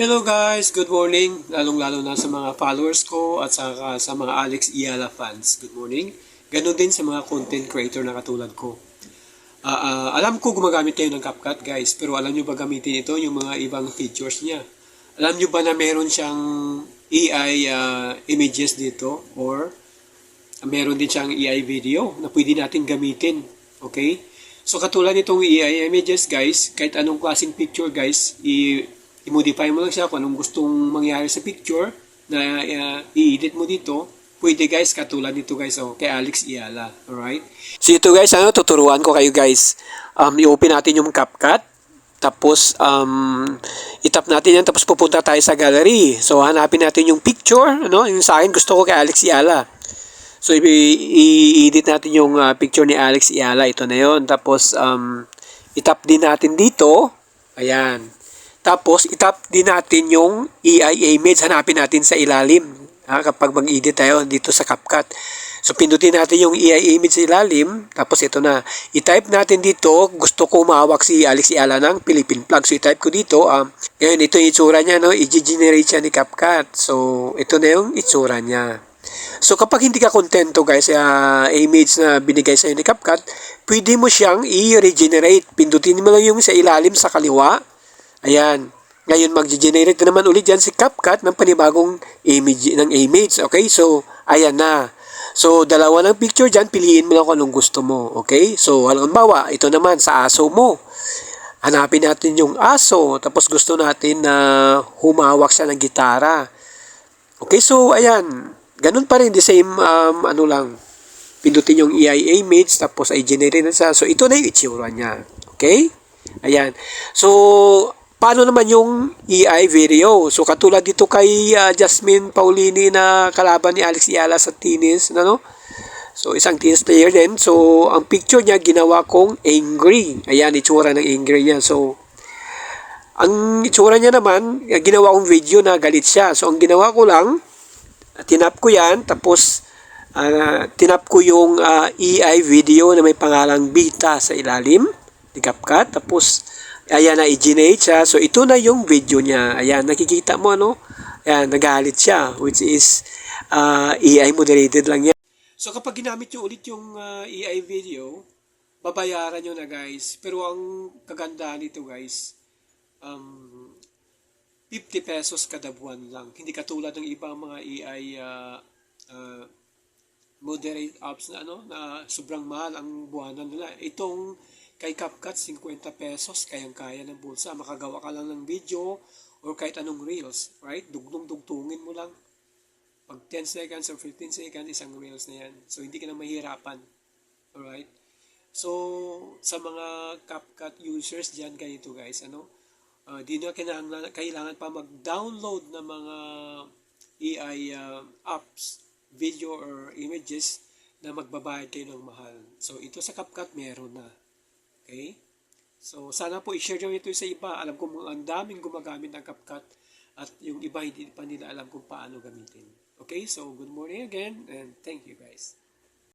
Hello guys, good morning. Lalong-lalo na sa mga followers ko at sa mga Alex Iala fans. Good morning. Ganon din sa mga content creator na katulad ko. Alam ko gumagamit kayo ng CapCut guys, pero alam nyo ba gamitin ito yung mga ibang features niya? Alam nyo ba na meron siyang AI images dito or meron din siyang AI video na pwede natin gamitin. Okay? So katulad nitong AI images guys, kahit anong klaseng picture guys, i-modify mo lang siya kung anong gustong mangyari sa picture na i-edit mo dito. Pwede guys, katulad nito guys, kay Alex Iala. Alright? So ito guys, tuturuan ko kayo guys. I-open natin yung CapCut. Tapos, itap natin yan. Tapos pupunta tayo sa gallery. So hanapin natin yung picture. Yung sa akin, gusto ko kay Alex Iala. So i-edit natin yung picture ni Alex Iala. Ito na yon. Tapos, itap din natin dito. Ayan. Tapos, itap din natin yung AI image. Hanapin natin sa ilalim. Kapag mag-edit tayo dito sa CapCut. So, pindutin natin yung AI image sa ilalim. Tapos, ito na. I-type natin dito. Gusto ko mahawak si Alex Iala ng Philippine flag. So, i-type ko dito. Ngayon, ito yung itsura niya. I-generate siya ni CapCut. So, ito na yung itsura niya. So, kapag hindi ka kontento guys sa image na binigay sa'yo ni CapCut, pwede mo siyang i-regenerate. Pindutin mo lang yung sa ilalim sa kaliwa. Ayan. Ngayon, mag-generate na naman ulit yan si CapCut ng panibagong image. Okay? So, ayan na. So, dalawa ng picture dyan. Piliin mo lang kung anong gusto mo. Okay? So, halimbawa, ito naman sa aso mo. Hanapin natin yung aso. Tapos, gusto natin na humawak siya ng gitara. Okay? So, ayan. Ganun pa rin. The same, pindutin yung AI image. Tapos, ay generate na siya. So, ito na yung itsura niya. Okay? Ayan. So, paano naman yung AI video? So, katulad dito kay Jasmine Paulini na kalaban ni Alex Iala sa tennis. So, isang tennis player din. So, ang picture niya ginawa kong angry. Ayan, itsura ng angry niya. So, ang itsura niya naman, ginawa kong video na galit siya. So, ang ginawa ko lang, tinap ko yan. Tapos, tinap ko yung AI video na may pangalang Bita sa ilalim ni CapCut. Tapos, ayan na, i-generate siya. So, ito na yung video niya. Ayan, nakikita mo, Ayan, nagalit siya, which is AI moderated lang yan. So, kapag ginamit nyo ulit yung AI video, babayaran nyo na, guys. Pero ang kagandahan nito, guys, 50 pesos kada buwan lang. Hindi katulad ng ibang mga AI moderate apps na sobrang mahal ang buwanan nila. Itong kay CapCut, 50 pesos, kayang-kaya ng bulsa. Makagawa ka lang ng video or kahit anong reels, right? Dugtong-dugtungin mo lang. Pag 10 seconds or 15 seconds, isang reels na yan. So, hindi ka na mahirapan. Alright? So, sa mga CapCut users dyan, ganito guys, di na kailangan pa mag-download ng mga AI apps, video or images na magbabayad kayo ng mahal. So, ito sa CapCut, meron na. Okay? So, sana po i-share nyo ito sa iba. Alam ko ang daming gumagamit ng CapCut at yung iba hindi pa nila alam kung paano gamitin. Okay? So, good morning again and thank you guys.